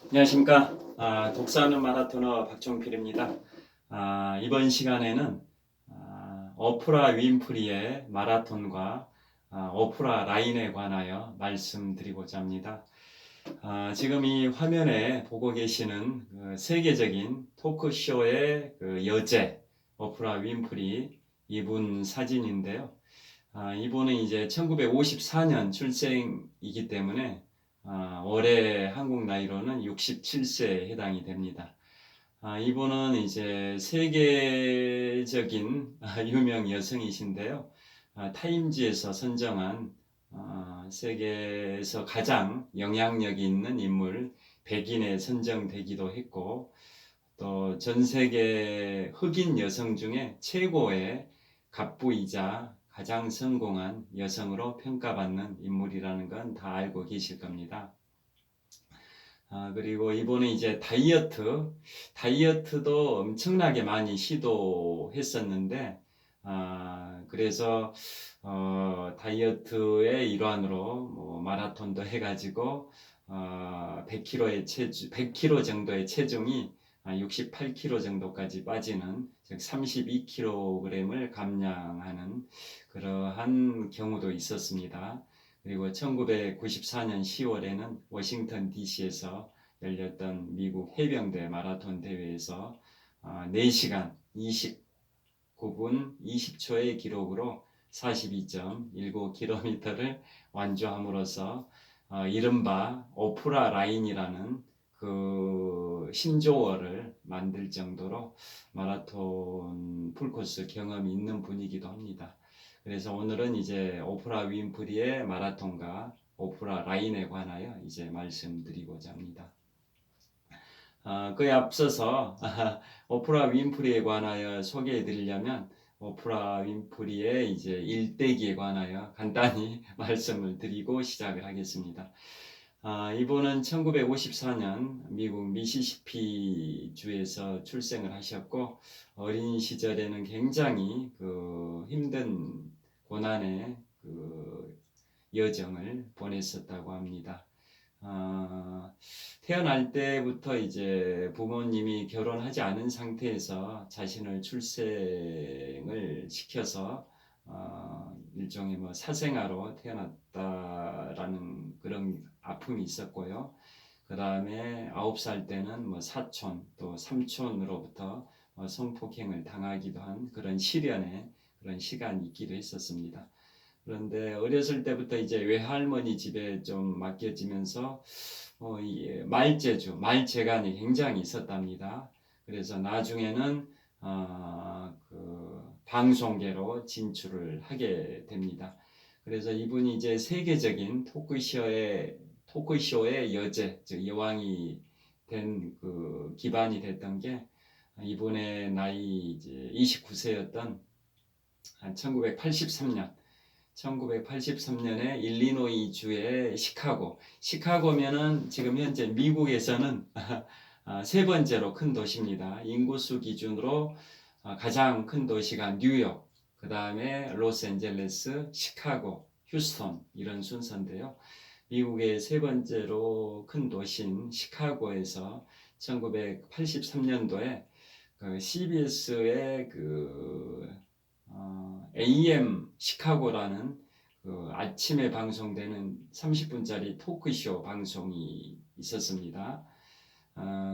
안녕하십니까. 독서하는 마라토너 박종필입니다. 이번 시간에는 오프라 윈프리의 마라톤과 오프라 라인에 관하여 말씀드리고자 합니다. 지금 이 화면에 보고 계시는 그 세계적인 토크쇼의 그 여제 오프라 윈프리 이분 사진인데요. 이분은 이제 1954년 출생이기 때문에 올해 한국 나이로는 67세에 해당이 됩니다. 이분은 이제 세계적인 유명 여성이신데요. 타임지에서 선정한 세계에서 가장 영향력이 있는 인물 100인에 선정되기도 했고, 또 전 세계 흑인 여성 중에 최고의 갑부이자 가장 성공한 여성으로 평가받는 인물이라는 건 다 알고 계실 겁니다. 그리고 이번에 이제 다이어트도 엄청나게 많이 시도했었는데, 그래서 다이어트의 일환으로 뭐 마라톤도 해가지고 100kg 정도의 체중이 68kg 정도까지 빠지는, 즉 32kg을 감량하는 그러한 경우도 있었습니다. 그리고 1994년 10월에는 워싱턴 DC에서 열렸던 미국 해병대 마라톤 대회에서 4시간 29분 20초의 기록으로 42.19km를 완주함으로써 이른바 오프라 라인이라는 그 신조어를 만들 정도로 마라톤 풀코스 경험이 있는 분이기도 합니다. 그래서 오늘은 이제 오프라 윈프리의 마라톤과 오프라 라인에 관하여 이제 말씀드리고자 합니다. 그에 앞서서 오프라 윈프리에 관하여 소개해 드리려면 오프라 윈프리의 이제 일대기에 관하여 간단히 말씀을 드리고 시작을 하겠습니다. 이분은 1954년 미국 미시시피 주에서 출생을 하셨고, 어린 시절에는 굉장히 그 힘든 고난의 그 여정을 보냈었다고 합니다. 태어날 때부터 이제 부모님이 결혼하지 않은 상태에서 자신을 출생을 시켜서 일종의 뭐 사생아로 태어났다라는 그런 아픔이 있었고요. 그 다음에 9살 때는 뭐 사촌 또 삼촌으로부터 성폭행을 당하기도 한 그런 시련의 그런 시간이 있기도 했었습니다. 그런데 어렸을 때부터 이제 외할머니 집에 좀 맡겨지면서 말재간이 굉장히 있었답니다. 그래서 나중에는 그 방송계로 진출을 하게 됩니다. 그래서 이분이 이제 세계적인 토크쇼의 여제, 즉 여왕이 된 그 기반이 됐던 게 이분의 나이 이제 29세였던 한 1983년에 일리노이 주의 시카고면은 지금 현재 미국에서는 세 번째로 큰 도시입니다. 인구수 기준으로 가장 큰 도시가 뉴욕, 그 다음에 로스앤젤레스, 시카고, 휴스턴 이런 순서인데요. 미국의 세 번째로 큰 도시인 시카고에서 1983년도에 그 CBS의 그 AM 시카고라는 그 아침에 방송되는 30분짜리 토크쇼 방송이 있었습니다.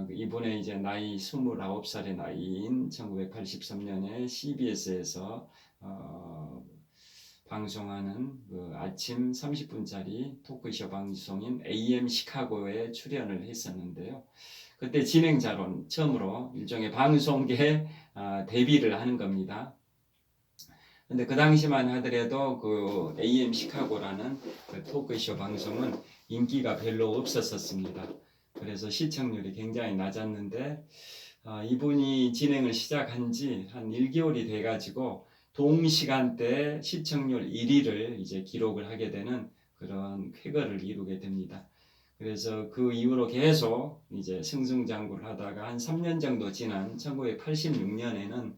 이분의 이제 나이 29살의 나이인 1983년에 CBS에서 방송하는 그 아침 30분짜리 토크쇼 방송인 AM 시카고에 출연을 했었는데요. 그때 진행자로 처음으로 일종의 방송계 데뷔를 하는 겁니다. 근데 그 당시만 하더라도 그 AM 시카고라는 그 토크쇼 방송은 인기가 별로 없었습니다. 그래서 시청률이 굉장히 낮았는데 이분이 진행을 시작한 지 한 1개월이 돼가지고 동시간대 시청률 1위를 이제 기록을 하게 되는 그런 쾌거를 이루게 됩니다. 그래서 그 이후로 계속 이제 승승장구를 하다가 한 3년 정도 지난 1986년에는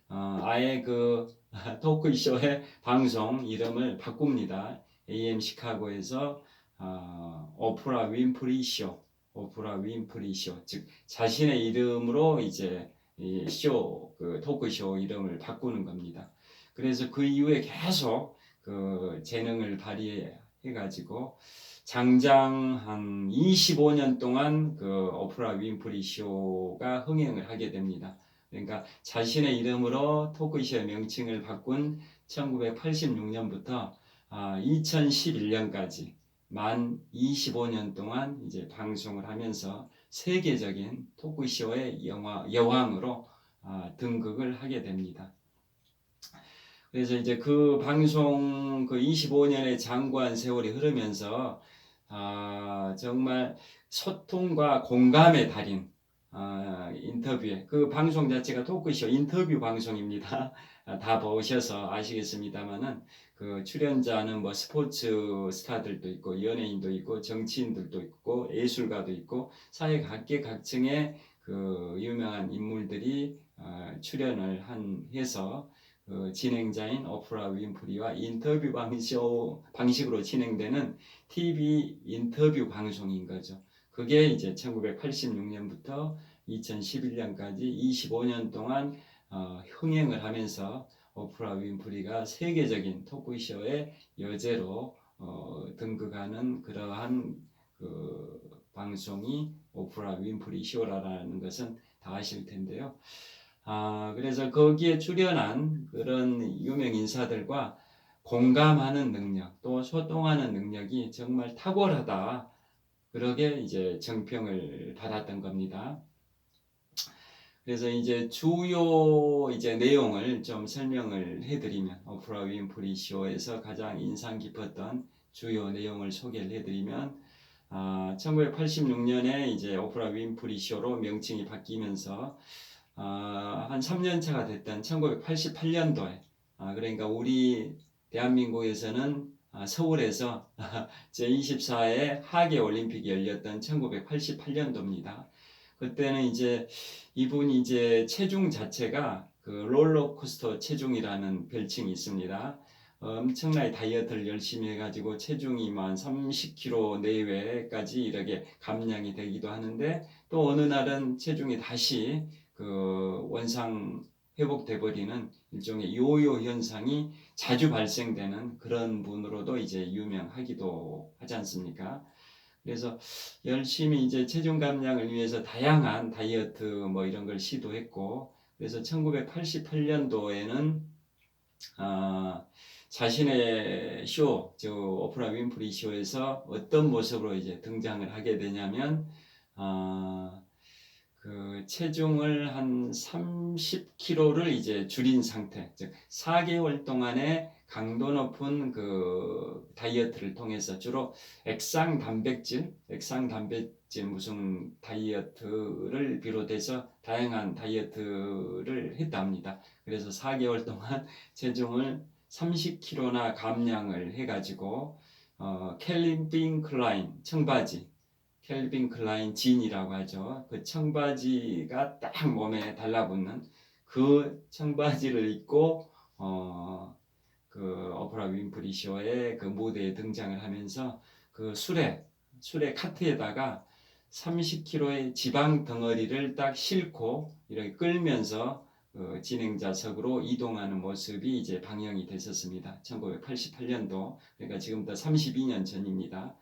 아예 그 토크쇼의 방송 이름을 바꿉니다. AM 시카고에서 오프라 윈프리 쇼, 오프라 윈프리 쇼, 즉 자신의 이름으로 이제 이 쇼, 그 토크쇼 이름을 바꾸는 겁니다. 그래서 그 이후에 계속 그 재능을 발휘해 가지고 장장 한 25년 동안 그 오프라 윈프리 쇼가 흥행을 하게 됩니다. 그러니까 자신의 이름으로 토크쇼의 명칭을 바꾼 1986년부터 2011년까지 만 25년 동안 이제 방송을 하면서 세계적인 토크쇼의 여왕으로 등극을 하게 됩니다. 그래서 이제 그 방송 그 25년의 장구한 세월이 흐르면서 정말 소통과 공감의 달인 인터뷰에 그 방송 자체가 토크쇼 인터뷰 방송입니다. 다 보셔서 아시겠습니다만은 그 출연자는 뭐 스포츠 스타들도 있고 연예인도 있고 정치인들도 있고 예술가도 있고 사회 각계각층의 그 유명한 인물들이 출연을 해서 그 진행자인 오프라 윈프리와 인터뷰 방식으로 진행되는 TV 인터뷰 방송인 거죠. 그게 이제 1986년부터 2011년까지 25년 동안 흥행을 하면서 오프라 윈프리가 세계적인 토크쇼의 여제로 등극하는 그러한 그 방송이 오프라 윈프리 쇼라는 것은 다 아실 텐데요. 그래서 거기에 출연한 그런 유명 인사들과 공감하는 능력, 또 소통하는 능력이 정말 탁월하다. 그러게 이제 정평을 받았던 겁니다. 그래서 이제 주요 이제 내용을 좀 설명을 해드리면 오프라 윈프리 쇼에서 가장 인상 깊었던 주요 내용을 소개를 해드리면 1986년에 이제 오프라 윈프리 쇼로 명칭이 바뀌면서 한 3년 차가 됐던 1988년도에 그러니까 우리 대한민국에서는 서울에서 제24회 하계 올림픽이 열렸던 1988년도입니다. 그때는 이제 이분이 이제 체중 자체가 그 롤러코스터 체중이라는 별칭이 있습니다. 엄청나게 다이어트를 열심히 해가지고 체중이 만 30kg 내외까지 이렇게 감량이 되기도 하는데 또 어느 날은 체중이 다시 그 원상 회복돼 버리는 일종의 요요 현상이 자주 발생되는 그런 분으로도 이제 유명하기도 하지 않습니까? 그래서 열심히 이제 체중 감량을 위해서 다양한 다이어트 뭐 이런 걸 시도했고 그래서 1988년도에는 자신의 쇼, 저 오프라 윈프리 쇼에서 어떤 모습으로 이제 등장을 하게 되냐면 그 체중을 한 30kg를 이제 줄인 상태, 즉 4개월 동안의 강도 높은 그 다이어트를 통해서 주로 액상 단백질 무슨 다이어트를 비롯해서 다양한 다이어트를 했답니다. 그래서 4개월 동안 체중을 30kg나 감량을 해가지고 캘빈 클라인 청바지 캘빈 클라인 진이라고 하죠. 그 청바지가 딱 몸에 달라붙는 그 청바지를 입고 그 오프라 윈프리 쇼의 그 무대에 등장을 하면서 그 술에 카트에다가 30kg의 지방 덩어리를 딱 싣고 이렇게 끌면서 진행자석으로 이동하는 모습이 이제 방영이 됐었습니다. 1988년도 그러니까 지금부터 32년 전입니다.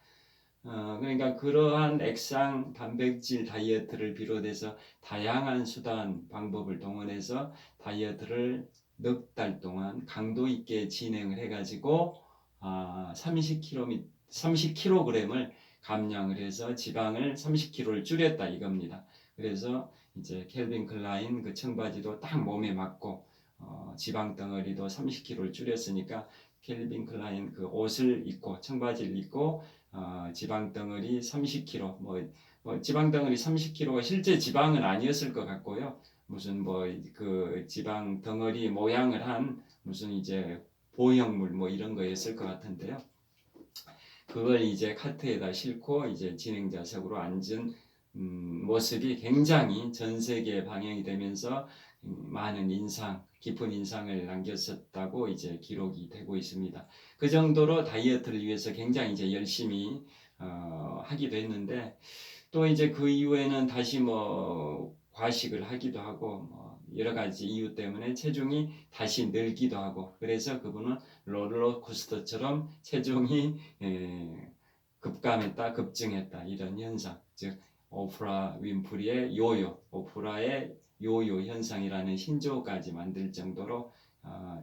그러니까 그러한 액상 단백질 다이어트를 비롯해서 다양한 수단 방법을 동원해서 다이어트를 넉 달 동안 강도 있게 진행을 해가지고 30kg을 감량을 해서 지방을 30kg를 줄였다 이겁니다. 그래서 이제 캘빈 클라인 그 청바지도 딱 몸에 맞고 지방 덩어리도 30kg를 줄였으니까 캘빈 클라인 그 옷을 입고 청바지를 입고 지방 덩어리 30kg 뭐 지방 덩어리 30kg가 실제 지방은 아니었을 것 같고요. 무슨 뭐 그 지방 덩어리 모양을 한 무슨 이제 보형물 뭐 이런 거였을 것 같은데요. 그걸 이제 카트에다 싣고 이제 진행자석으로 앉은 모습이 굉장히 전 세계에 방영이 되면서 많은 깊은 인상을 남겼었다고 이제 기록이 되고 있습니다. 그 정도로 다이어트를 위해서 굉장히 이제 열심히 하기도 했는데 또 이제 그 이후에는 다시 뭐 과식을 하기도 하고 뭐 여러 가지 이유 때문에 체중이 다시 늘기도 하고 그래서 그분은 롤러코스터처럼 체중이 급감했다, 급증했다 이런 현상, 즉 오프라 윈프리의 요요, 오프라의 요요 현상이라는 신조어까지 만들 정도로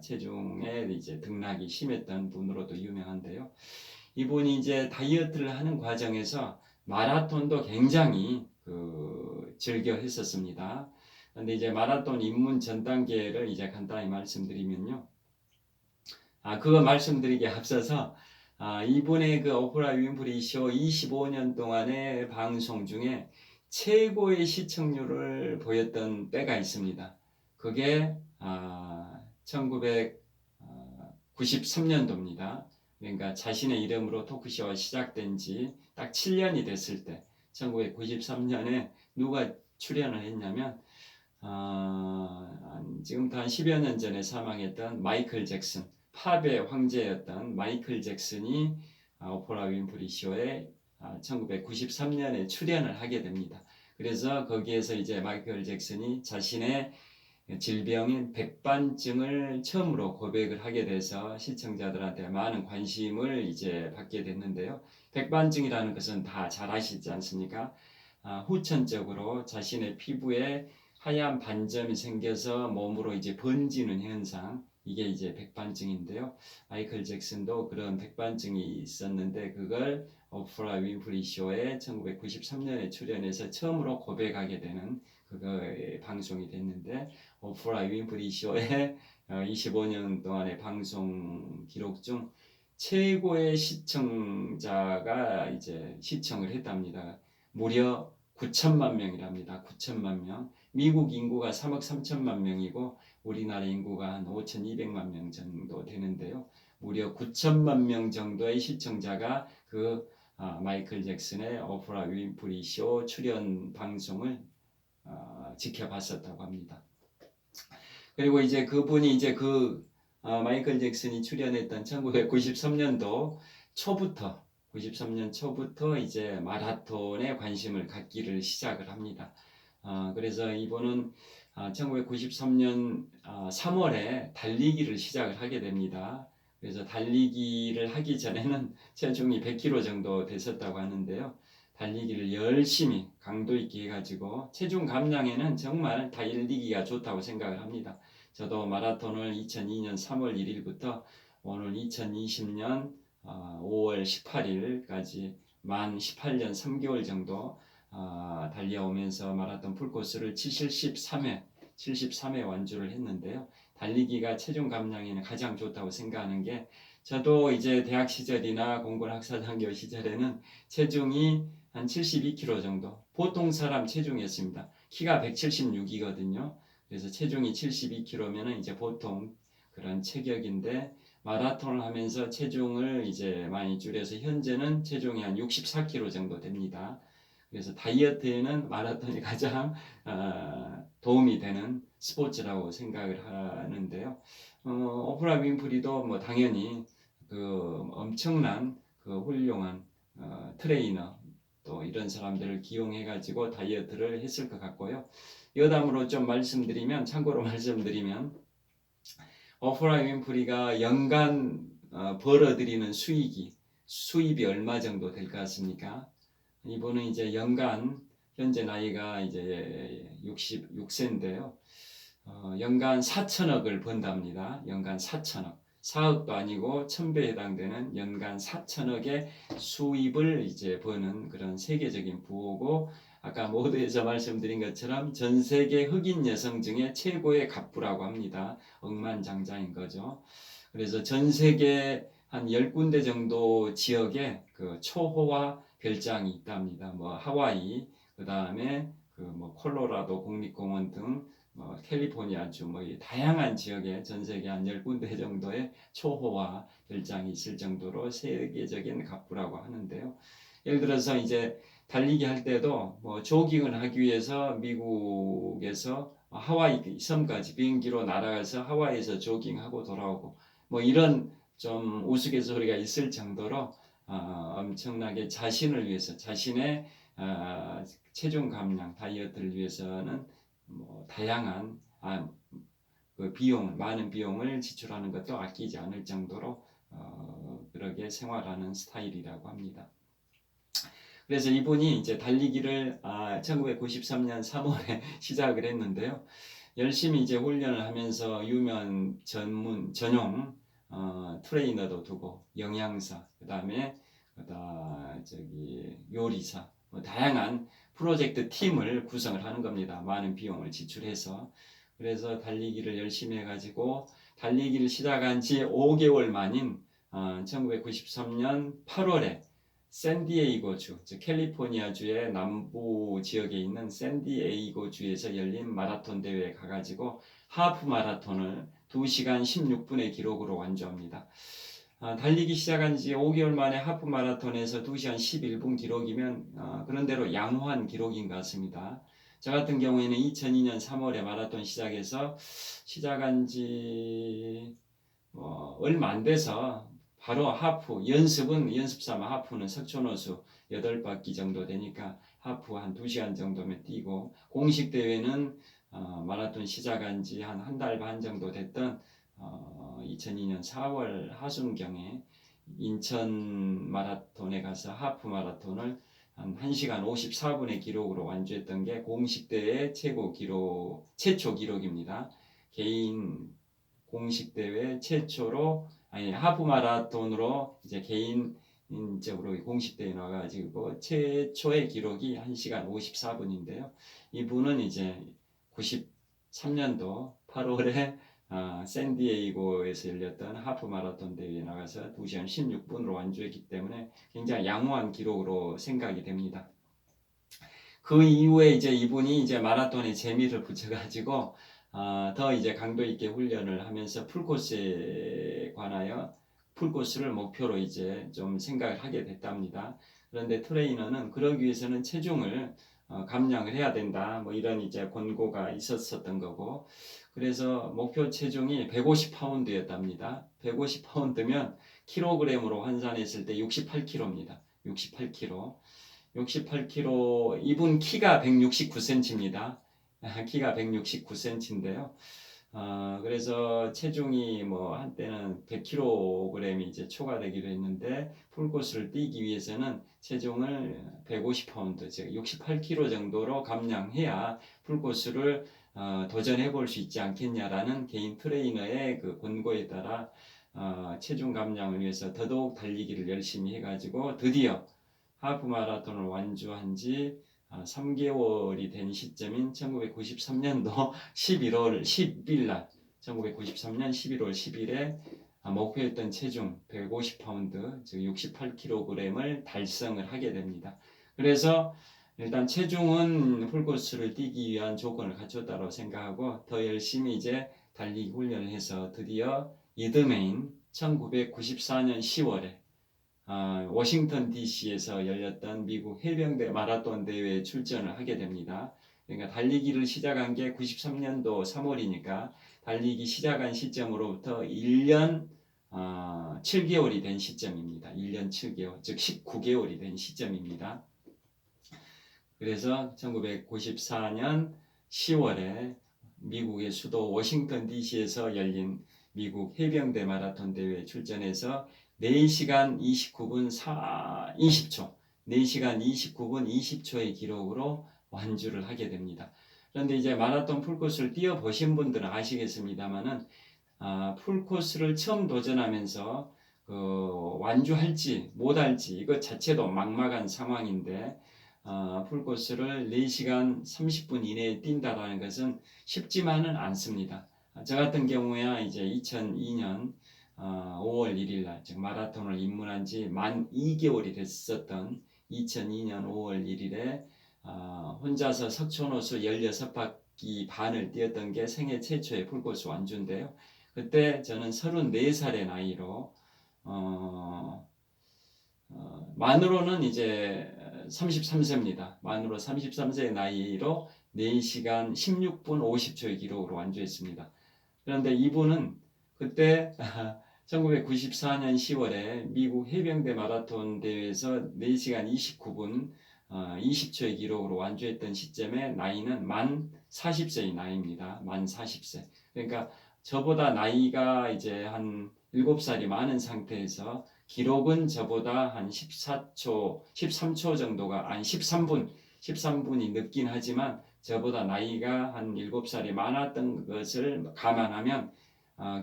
체중에 이제 등락이 심했던 분으로도 유명한데요. 이분이 이제 다이어트를 하는 과정에서 마라톤도 굉장히 즐겨 했었습니다. 근데 이제 마라톤 입문 전 단계를 이제 간단히 말씀드리면요. 그거 말씀드리기에 앞서서 이분의 그 오프라 윈프리 쇼 25년 동안의 방송 중에 최고의 시청률을 보였던 때가 있습니다. 그게 1993년도입니다. 그러니까 자신의 이름으로 토크쇼가 시작된 지 딱 7년이 됐을 때 1993년에 누가 출연을 했냐면 지금부터 한 10여 년 전에 사망했던 마이클 잭슨, 팝의 황제였던 마이클 잭슨이 오프라 윈프리 쇼에 1993년에 출연을 하게 됩니다. 그래서 거기에서 이제 마이클 잭슨이 자신의 질병인 백반증을 처음으로 고백을 하게 돼서 시청자들한테 많은 관심을 이제 받게 됐는데요. 백반증이라는 것은 다 잘 아시지 않습니까? 후천적으로 자신의 피부에 하얀 반점이 생겨서 몸으로 이제 번지는 현상, 이게 이제 백반증인데요. 마이클 잭슨도 그런 백반증이 있었는데 그걸 오프라 윈프리 쇼에 1993년에 출연해서 처음으로 고백하게 되는 그거의 방송이 됐는데 오프라 윈프리 쇼의 25년 동안의 방송 기록 중 최고의 시청자가 이제 시청을 했답니다. 무려 9천만 명이랍니다. 9천만 명. 미국 인구가 3억 3천만 명이고 우리나라 인구가 한 5,200만 명 정도 되는데요. 무려 9천만 명 정도의 시청자가 마이클 잭슨의 오프라 윈프리 쇼 출연 방송을 지켜봤었다고 합니다. 그리고 이제 그분이 이제 마이클 잭슨이 출연했던 1993년도 초부터 93년 초부터 이제 마라톤에 관심을 갖기를 시작을 합니다. 그래서 이분은 1993년 3월에 달리기를 시작을 하게 됩니다. 그래서 달리기를 하기 전에는 체중이 100kg 정도 됐었다고 하는데요. 달리기를 열심히 강도 있게 해가지고 체중 감량에는 정말 달리기가 좋다고 생각을 합니다. 저도 마라톤을 2002년 3월 1일부터 오늘 2020년 5월 18일까지 만 18년 3개월 정도 달려오면서 마라톤 풀코스를 73회 완주를 했는데요. 달리기가 체중 감량에는 가장 좋다고 생각하는 게 저도 이제 대학 시절이나 공군학사장교 시절에는 체중이 한 72kg 정도, 보통 사람 체중이었습니다. 키가 176이거든요. 그래서 체중이 72kg면은 이제 보통 그런 체격인데 마라톤을 하면서 체중을 이제 많이 줄여서 현재는 체중이 한 64kg 정도 됩니다. 그래서 다이어트에는 마라톤이 가장 도움이 되는 스포츠라고 생각을 하는데요. 오프라 윈프리도 뭐 당연히 엄청난 훌륭한 트레이너 또 이런 사람들을 기용해가지고 다이어트를 했을 것 같고요. 여담으로 좀 참고로 말씀드리면 오프라 윈프리가 연간 벌어들이는 수입이 얼마 정도 될 것 같습니까? 이분은 이제 연간 현재 나이가 이제 66세인데요. 연간 4천억을 번답니다. 연간 4천억. 4억도 아니고 1000배에 해당되는 연간 4천억의 수입을 이제 버는 그런 세계적인 부호고 아까 모두에서 말씀드린 것처럼 전 세계 흑인 여성 중에 최고의 갑부라고 합니다. 억만장자인 거죠. 그래서 전 세계 한 10군데 정도 지역에 초호화 별장이 있답니다. 뭐 하와이, 그 다음에 뭐 콜로라도 국립공원 등 캘리포니아주 다양한 지역에 전 세계 한 10군데 정도의 초호화 별장이 있을 정도로 세계적인 갑부라고 하는데요. 예를 들어서 이제 달리기 할 때도 조깅을 하기 위해서 미국에서 하와이 섬까지 비행기로 날아가서 하와이에서 조깅하고 돌아오고 이런 좀 우스갯소리가 있을 정도로 엄청나게 자신을 위해서 자신의 체중 감량 다이어트를 위해서는 뭐 다양한 그 많은 비용을 지출하는 것도 아끼지 않을 정도로 그렇게 생활하는 스타일이라고 합니다. 그래서 이분이 이제 달리기를 1993년 3월에 시작을 했는데요. 열심히 이제 훈련을 하면서 유명 전용 트레이너도 두고 영양사, 그다음에 요리사, 뭐 다양한 프로젝트 팀을 구성을 하는 겁니다. 많은 비용을 지출해서. 그래서 달리기를 열심히 해가지고 달리기를 시작한 지 5개월 만인 1993년 8월에 샌디에이고주, 즉 캘리포니아주의 남부 지역에 있는 샌디에이고주에서 열린 마라톤 대회에 가가지고 하프 마라톤을 2시간 16분의 기록으로 완주합니다. 달리기 시작한 지 5개월 만에 하프 마라톤에서 2시간 11분 기록이면 그런대로 양호한 기록인 것 같습니다. 저 같은 경우에는 2002년 3월에 마라톤 시작한 지 얼마 안 돼서 바로 하프 연습 삼아 하프는 석촌호수 8바퀴 정도 되니까 하프 한 2시간 정도면 뛰고, 공식 대회는 마라톤 시작한 지 한 달 반 정도 됐던 2002년 4월 하순경에 인천 마라톤에 가서 하프 마라톤을 한 1시간 54분의 기록으로 완주했던 게 공식 대회 최초 기록입니다. 개인 공식 대회 최초로 하프 마라톤으로 이제 개인적으로 공식 대회 나가지고 최초의 기록이 1시간 54분인데요. 이분은 이제 93년도 8월에 샌디에이고에서 열렸던 하프 마라톤 대회에 나가서 2시간 16분으로 완주했기 때문에 굉장히 양호한 기록으로 생각이 됩니다. 그 이후에 이제 이분이 이제 마라톤에 재미를 붙여가지고 더 이제 강도 있게 훈련을 하면서 풀코스에 관하여 풀코스를 목표로 이제 좀 생각을 하게 됐답니다. 그런데 트레이너는 그러기 위해서는 체중을 감량을 해야 된다, 뭐 이런 이제 권고가 있었던 거고, 그래서 목표 체중이 150파운드였답니다. 150파운드면 킬로그램으로 환산했을 때 68kg입니다. 68kg. 이분 키가 169cm입니다. 키가 169cm인데요. 그래서 체중이 뭐 한때는 100kg이 이제 초과되기도 했는데, 풀코스를 뛰기 위해서는 체중을 150파운드, 즉 68kg 정도로 감량해야 풀코스를 도전해 볼 수 있지 않겠냐라는 개인 트레이너의 그 권고에 따라 체중 감량을 위해서 더더욱 달리기를 열심히 해가지고 드디어 하프 마라톤을 완주한 지 3개월이 된 시점인 1993년도 11월 10일 날, 1993년 11월 10일에 목표했던 체중 150파운드, 즉 68kg을 달성을 하게 됩니다. 그래서 일단 체중은 풀코스를 뛰기 위한 조건을 갖췄다고 생각하고 더 열심히 이제 달리기 훈련을 해서 드디어 이듬해인 1994년 10월에 워싱턴 DC에서 열렸던 미국 해병대 마라톤 대회에 출전을 하게 됩니다. 그러니까 달리기를 시작한 게 93년도 3월이니까 달리기 시작한 시점으로부터 1년 7개월이 된 시점입니다. 1년 7개월, 즉 19개월이 된 시점입니다. 그래서 1994년 10월에 미국의 수도 워싱턴 DC에서 열린 미국 해병대 마라톤 대회에 출전해서 4시간 29분 20초, 4시간 29분 20초의 기록으로 완주를 하게 됩니다. 그런데 이제 마라톤 풀코스를 뛰어보신 분들은 아시겠습니다만은 풀코스를 처음 도전하면서 완주할지 못할지 이것 자체도 막막한 상황인데, 풀코스를 4시간 30분 이내에 뛴다라는 것은 쉽지만은 않습니다. 저 같은 경우야 이제 2002년 5월 1일 날, 즉 마라톤을 입문한 지 만 2개월이 됐었던 2002년 5월 1일에 혼자서 석촌호수 16바퀴 반을 뛰었던 게 생애 최초의 풀코스 완주인데요. 그때 저는 34살의 나이로 만으로는 이제 33세입니다. 만으로 33세의 나이로 4시간 16분 50초의 기록으로 완주했습니다. 그런데 이분은 그때 1994년 10월에 미국 해병대 마라톤 대회에서 4시간 29분 20초의 기록으로 완주했던 시점에 나이는 만 40세의 나이입니다. 만 40세. 그러니까 저보다 나이가 이제 한 7살이 많은 상태에서 기록은 저보다 한 14초, 13초 정도가 아니 13분이 늦긴 하지만 저보다 나이가 한 7살이 많았던 것을 감안하면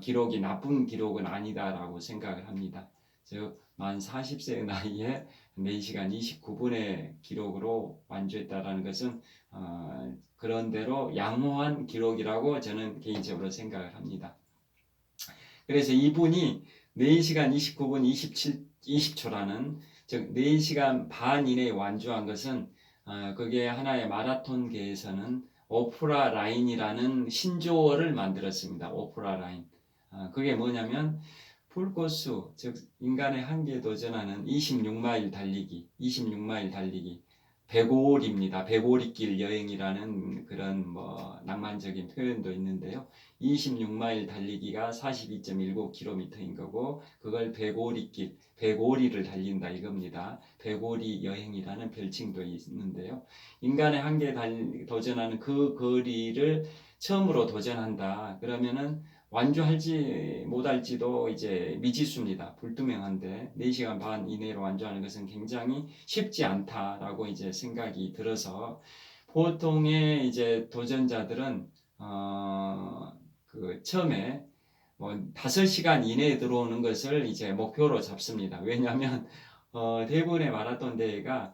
기록이 나쁜 기록은 아니다라고 생각을 합니다. 즉, 만 40세의 나이에 4시간 29분의 기록으로 완주했다라는 것은 그런대로 양호한 기록이라고 저는 개인적으로 생각을 합니다. 그래서 이분이 4시간 29분 20초라는 즉 4시간 반 이내에 완주한 것은 그게 하나의 마라톤계에서는 오프라 라인이라는 신조어를 만들었습니다. 오프라 라인. 그게 뭐냐면 풀코스, 즉 인간의 한계에 도전하는 26마일 달리기, 105일입니다. 105리길 여행이라는 그런 낭만적인 표현도 있는데요. 26마일 달리기가 42.19km인 거고 그걸 105리길, 105리를 달린다 이겁니다. 105리 여행이라는 별칭도 있는데요. 인간의 한계에 도전하는 그 거리를 처음으로 도전한다. 그러면은 완주할지 못할지도 이제 미지수입니다. 불투명한데 4시간 반 이내로 완주하는 것은 굉장히 쉽지 않다라고 이제 생각이 들어서 보통의 이제 도전자들은 처음에 5시간 이내에 들어오는 것을 이제 목표로 잡습니다. 왜냐하면 대부분의 마라톤 대회가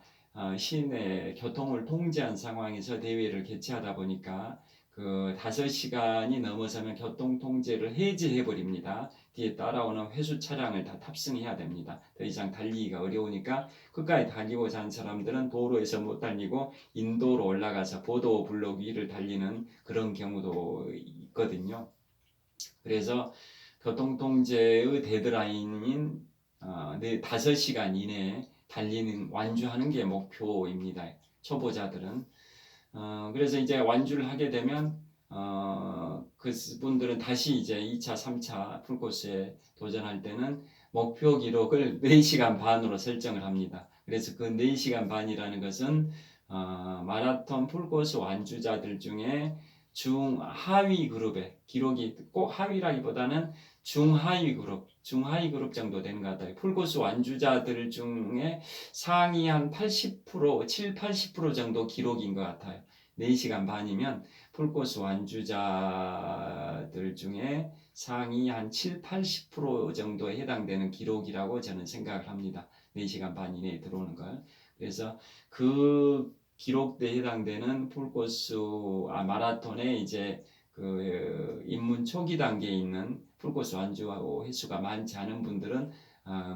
시내 교통을 통제한 상황에서 대회를 개최하다 보니까 그 5시간이 넘어서면 교통 통제를 해제해 버립니다. 뒤에 따라오는 회수 차량을 다 탑승해야 됩니다. 더 이상 달리기가 어려우니까 끝까지 달리고자 하는 사람들은 도로에서 못 달리고 인도로 올라가서 보도 블록 위를 달리는 그런 경우도 있거든요. 그래서 교통 통제의 데드라인인 5시간 이내에 달리는 완주하는 게 목표입니다. 초보자들은. 그래서 이제 완주를 하게 되면 그분들은 다시 이제 2차, 3차 풀코스에 도전할 때는 목표 기록을 4시간 반으로 설정을 합니다. 그래서 그 4시간 반이라는 것은 마라톤 풀코스 완주자들 중에 중하위 그룹의 기록이 꼭 하위라기보다는 중하위 그룹 정도 되는 것 같아요. 풀코스 완주자들 중에 상위 한 80%, 7, 80% 정도 기록인 것 같아요. 4시간 반이면 풀코스 완주자들 중에 상위 한 7, 80% 정도에 해당되는 기록이라고 저는 생각을 합니다. 4시간 반 이내에 들어오는 걸. 그래서 그 기록대에 해당되는 풀코스 마라톤에 이제 그 입문 초기 단계에 있는 풀코스 완주하고 횟수가 많지 않은 분들은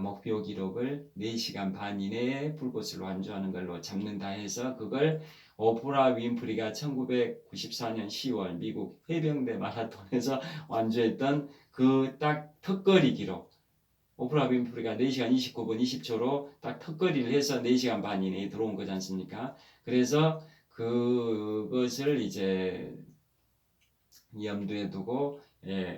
목표 기록을 4시간 반 이내에 풀코스를 완주하는 걸로 잡는다 해서 그걸 오프라 윈프리가 1994년 10월 미국 해병대 마라톤에서 완주했던 그 딱 턱걸이 기록, 오프라 윈프리가 4시간 29분 20초로 딱 턱걸이를 해서 4시간 반 이내에 들어온 거지 않습니까? 그래서 그것을 이제 염두에 두고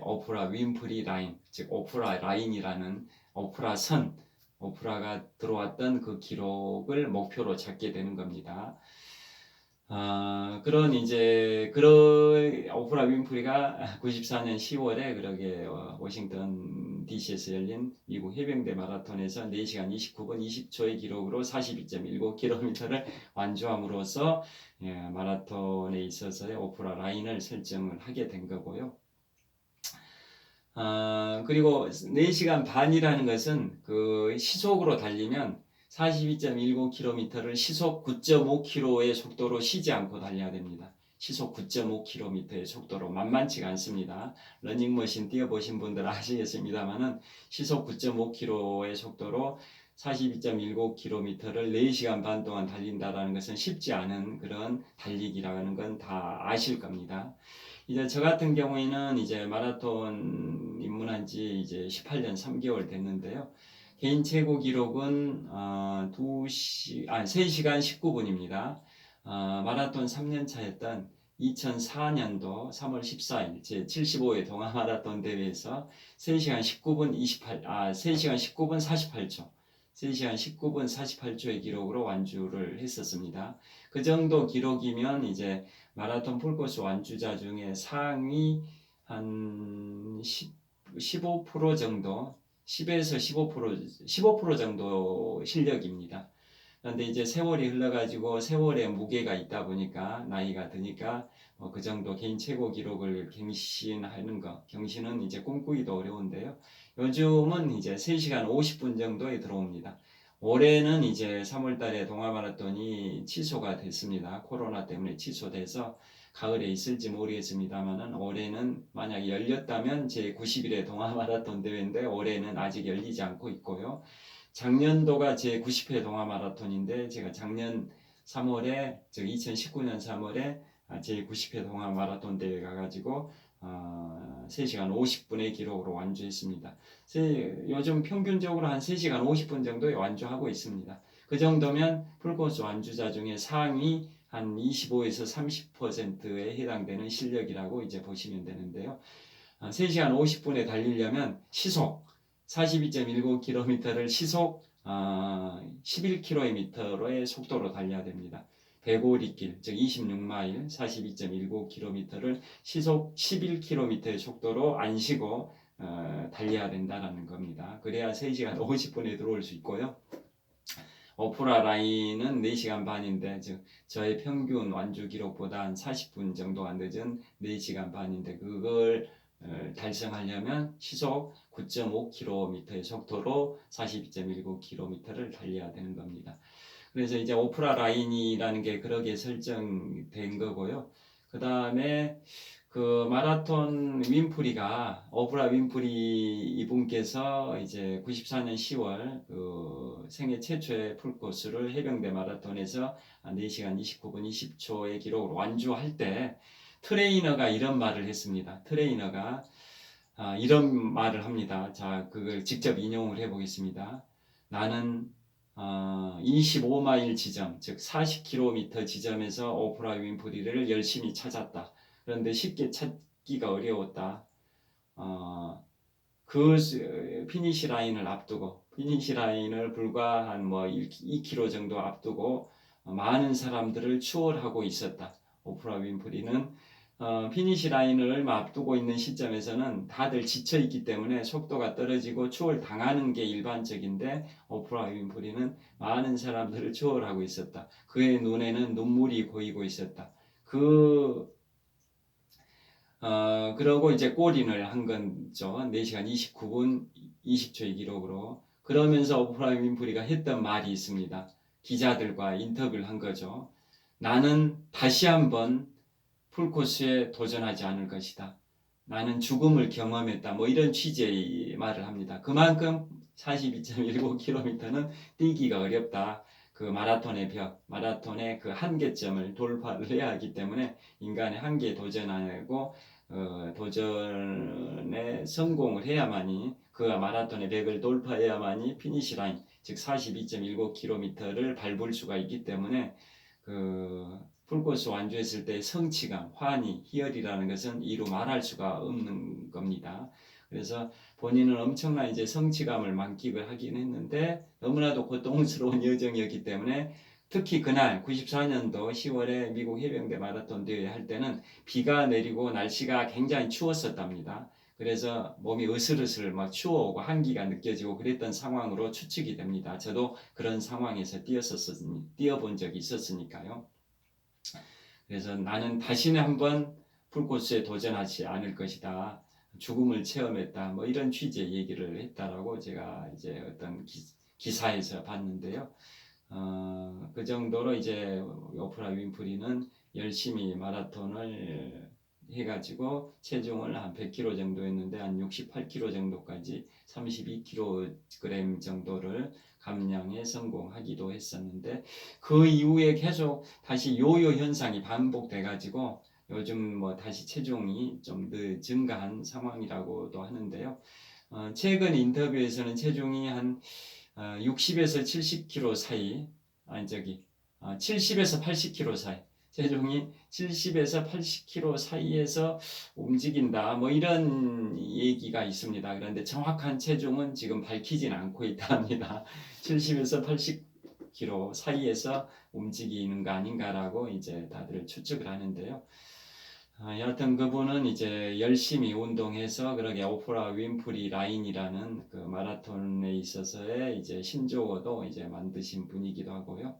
오프라 윈프리 라인, 즉 오프라 라인이라는 오프라 선, 오프라가 들어왔던 그 기록을 목표로 잡게 되는 겁니다. 그런 오프라 윈프리가 94년 10월에 그러게 워싱턴 DC에서 열린 미국 해병대 마라톤에서 4시간 29분 20초의 기록으로 42.19km를 완주함으로써 마라톤에 있어서의 오프라 라인을 설정을 하게 된 거고요. 그리고 4시간 반이라는 것은 그 시속으로 달리면 42.19km를 시속 9.5km의 속도로 쉬지 않고 달려야 됩니다. 시속 9.5km의 속도로 만만치가 않습니다. 러닝머신 뛰어보신 분들은 아시겠습니다만은 시속 9.5km의 속도로 42.19km를 4시간 반 동안 달린다는 것은 쉽지 않은 그런 달리기라는 건 다 아실 겁니다. 이제 저 같은 경우에는 이제 마라톤 입문한 지 이제 18년 3개월 됐는데요. 개인 최고 기록은 3시간 19분입니다. 마라톤 3년 차였던 2004년도 3월 14일 제 75회 동아 마라톤 대회에서 3시간 19분 3시간 19분 48초 3시간 19분 48초의 기록으로 완주를 했었습니다. 그 정도 기록이면 이제 마라톤 풀코스 완주자 중에 상위 한 15% 정도, 10에서 15% 정도 실력입니다. 그런데 이제 세월이 흘러가지고 세월의 무게가 있다 보니까 나이가 드니까 그 정도 개인 최고 기록을 경신은 이제 꿈꾸기도 어려운데요. 요즘은 이제 3시간 50분 정도에 들어옵니다. 올해는 이제 3월 달에 동아 마라톤이 취소가 됐습니다. 코로나 때문에 취소돼서 가을에 있을지 모르겠습니다만은 올해는 만약에 열렸다면 제 90일의 동아 마라톤 대회인데 올해는 아직 열리지 않고 있고요. 작년도가 제 90회 동아 마라톤인데 제가 작년 3월에 즉 2019년 3월에 제 90회 동아 마라톤 대회 가가지고 3시간 50분의 기록으로 완주했습니다. 요즘 평균적으로 한 3시간 50분 정도에 완주하고 있습니다. 그 정도면 풀코스 완주자 중에 상위 한 25에서 30%에 해당되는 실력이라고 이제 보시면 되는데요. 3시간 50분에 달리려면 시속 42.19km를 시속 11km의 속도로 달려야 됩니다. 백오리길, 즉 26마일 42.19km를 시속 11km의 속도로 안 쉬고 달려야 된다는 겁니다. 그래야 3시간 50분에 들어올 수 있고요. 오프라 라인은 4시간 반인데 즉 저의 평균 완주 기록보다 한 40분 정도가 늦은 4시간 반인데 그걸 달성하려면 시속 9.5km의 속도로 42.19km를 달려야 되는 겁니다. 그래서 이제 오프라 라인이라는 게 그렇게 설정된 거고요. 그 다음에 그 마라톤 윈프리가 오프라 윈프리 이분께서 이제 94년 10월 그 생애 최초의 풀코스를 해병대 마라톤에서 4시간 29분 20초의 기록으로 완주할 때 트레이너가 이런 말을 했습니다. 트레이너가 이런 말을 합니다. 자, 그걸 직접 인용을 해보겠습니다. 나는 25마일 지점, 즉 40km 지점에서 오프라 윈프리를 열심히 찾았다. 그런데 쉽게 찾기가 어려웠다. 그 피니시 라인을 앞두고, 피니시 라인을 불과 한 2km 정도 앞두고 많은 사람들을 추월하고 있었다. 오프라 윈프리는 피니시 라인을 얼마 앞두고 있는 시점에서는 다들 지쳐 있기 때문에 속도가 떨어지고 추월 당하는 게 일반적인데 오프라 윈프리는 많은 사람들을 추월하고 있었다. 그의 눈에는 눈물이 고이고 있었다. 그러고 이제 골인을 한 거죠. 4시간 29분 20초의 기록으로. 그러면서 오프라 윈프리가 했던 말이 있습니다. 기자들과 인터뷰를 한 거죠. 나는 다시 한번 풀코스에 도전하지 않을 것이다. 나는 죽음을 경험했다. 이런 취지의 말을 합니다. 그만큼 42.19km는 뛰기가 어렵다. 그 마라톤의 벽, 마라톤의 그 한계점을 돌파를 해야 하기 때문에 인간의 한계에 도전하고 도전에 성공을 해야만이 그 마라톤의 벽을 돌파해야만이 피니시 라인, 즉 42.19km를 밟을 수가 있기 때문에 그 풀코스 완주했을 때 성취감, 환희, 희열이라는 것은 이루 말할 수가 없는 겁니다. 그래서 본인은 엄청난 이제 성취감을 만끽을 하긴 했는데 너무나도 고통스러운 여정이었기 때문에 특히 그날 94년도 10월에 미국 해병대 마라톤 대회 할 때는 비가 내리고 날씨가 굉장히 추웠었답니다. 그래서 몸이 으슬으슬 막 추워오고 한기가 느껴지고 그랬던 상황으로 추측이 됩니다. 저도 그런 상황에서 뛰어본 적이 있었으니까요. 그래서 나는 다시는 한번 풀코스에 도전하지 않을 것이다. 죽음을 체험했다. 이런 취지의 얘기를 했다라고 제가 이제 어떤 기사에서 봤는데요. 그 정도로 이제 오프라 윈프리는 열심히 마라톤을 해가지고 체중을 한 100kg 정도 했는데 한 68kg 정도까지 32kg 정도를 감량에 성공하기도 했었는데 그 이후에 계속 다시 요요 현상이 반복돼가지고 요즘 다시 체중이 좀 더 증가한 상황이라고도 하는데요. 최근 인터뷰에서는 체중이 한 60에서 70kg 사이, 70에서 80kg 사이, 체중이 70에서 80kg 사이에서 움직인다. 뭐 이런 얘기가 있습니다. 그런데 정확한 체중은 지금 밝히진 않고 있다 합니다. 70에서 80kg 사이에서 움직이는 거 아닌가라고 이제 다들 추측을 하는데요. 여하튼 그분은 이제 열심히 운동해서 그러게 오프라 윈프리 라인이라는 그 마라톤에 있어서의 이제 신조어도 이제 만드신 분이기도 하고요.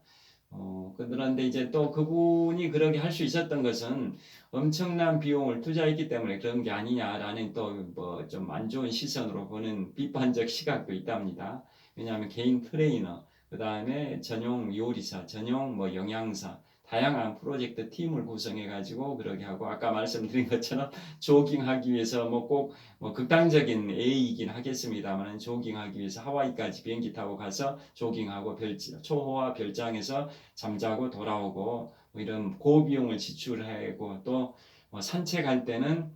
그런데 이제 또 그분이 그렇게 할 수 있었던 것은 엄청난 비용을 투자했기 때문에 그런 게 아니냐라는 또 뭐 좀 안 좋은 시선으로 보는 비판적 시각도 있답니다. 왜냐하면 개인 트레이너, 그 다음에 전용 요리사, 전용 뭐 영양사, 다양한 프로젝트 팀을 구성해 가지고 그러게 하고 아까 말씀드린 것처럼 조깅하기 위해서 뭐 꼭 뭐 극단적인 A이긴 하겠습니다만 조깅하기 위해서 하와이까지 비행기 타고 가서 조깅하고 초호화 별장에서 잠자고 돌아오고 뭐 이런 고비용을 지출하고 또뭐 산책할 때는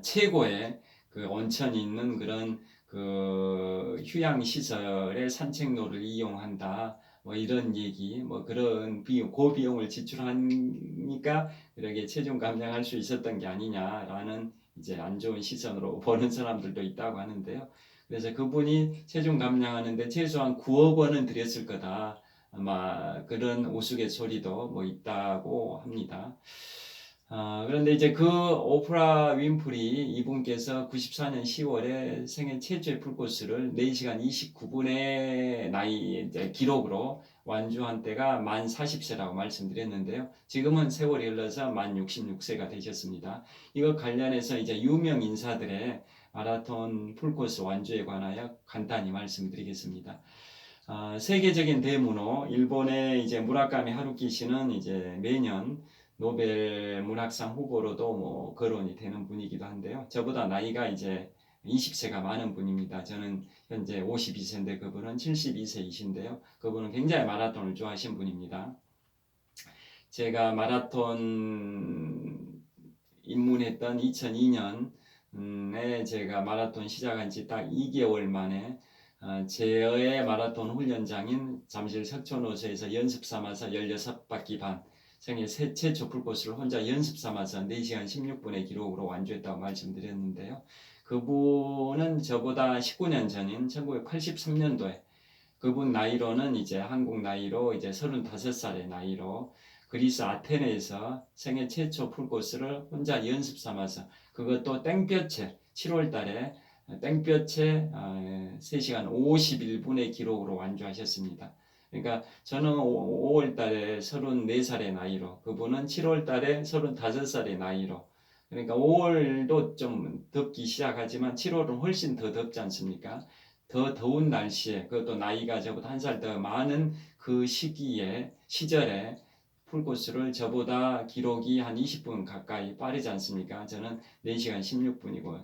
최고의 그 온천이 있는 그런 그 휴양 시설의 산책로를 이용한다. 뭐 이런 얘기, 뭐 그런 비용, 고비용을 지출하니까 그렇게 체중 감량할 수 있었던 게 아니냐라는 이제 안 좋은 시선으로 보는 사람들도 있다고 하는데요. 그래서 그분이 체중 감량하는데 최소한 9억 원은 들였을 거다. 아마 그런 우스갯소리도 뭐 있다고 합니다. 그런데 이제 그 오프라 윈프리 이분께서 94년 10월에 생애 최초의 풀코스를 4시간 29분의 나이 이제 기록으로 완주한 때가 만 40세라고 말씀드렸는데요. 지금은 세월이 흘러서 만 66세가 되셨습니다. 이거 관련해서 이제 유명 인사들의 마라톤 풀코스 완주에 관하여 간단히 말씀드리겠습니다. 세계적인 대문호 일본의 이제 무라카미 하루키 씨는 이제 매년 노벨 문학상 후보로도 뭐 거론이 되는 분이기도 한데요. 저보다 나이가 이제 20세가 많은 분입니다. 저는 현재 52세인데 그분은 72세이신데요. 그분은 굉장히 마라톤을 좋아하신 분입니다. 제가 마라톤 입문했던 2002년에 제가 마라톤 시작한 지 딱 2개월 만에 제의 마라톤 훈련장인 잠실 석촌호수에서 연습 삼아서 16바퀴 반 생애 최초 풀코스를 혼자 연습 삼아서 4시간 16분의 기록으로 완주했다고 말씀드렸는데요. 그분은 저보다 19년 전인 1983년도에 그분 나이로는 이제 한국 나이로 이제 35살의 나이로 그리스 아테네에서 생애 최초 풀코스를 혼자 연습 삼아서 그것도 땡볕에 7월 달에 땡볕에 3시간 51분의 기록으로 완주하셨습니다. 그러니까 저는 5월 달에 34살의 나이로 그분은 7월 달에 35살의 나이로 그러니까 5월도 좀 덥기 시작하지만 7월은 훨씬 더 덥지 않습니까? 더 더운 날씨에 그것도 나이가 저보다 한 살 더 많은 그 시절에 풀코스를 저보다 기록이 한 20분 가까이 빠르지 않습니까? 저는 4시간 16분이고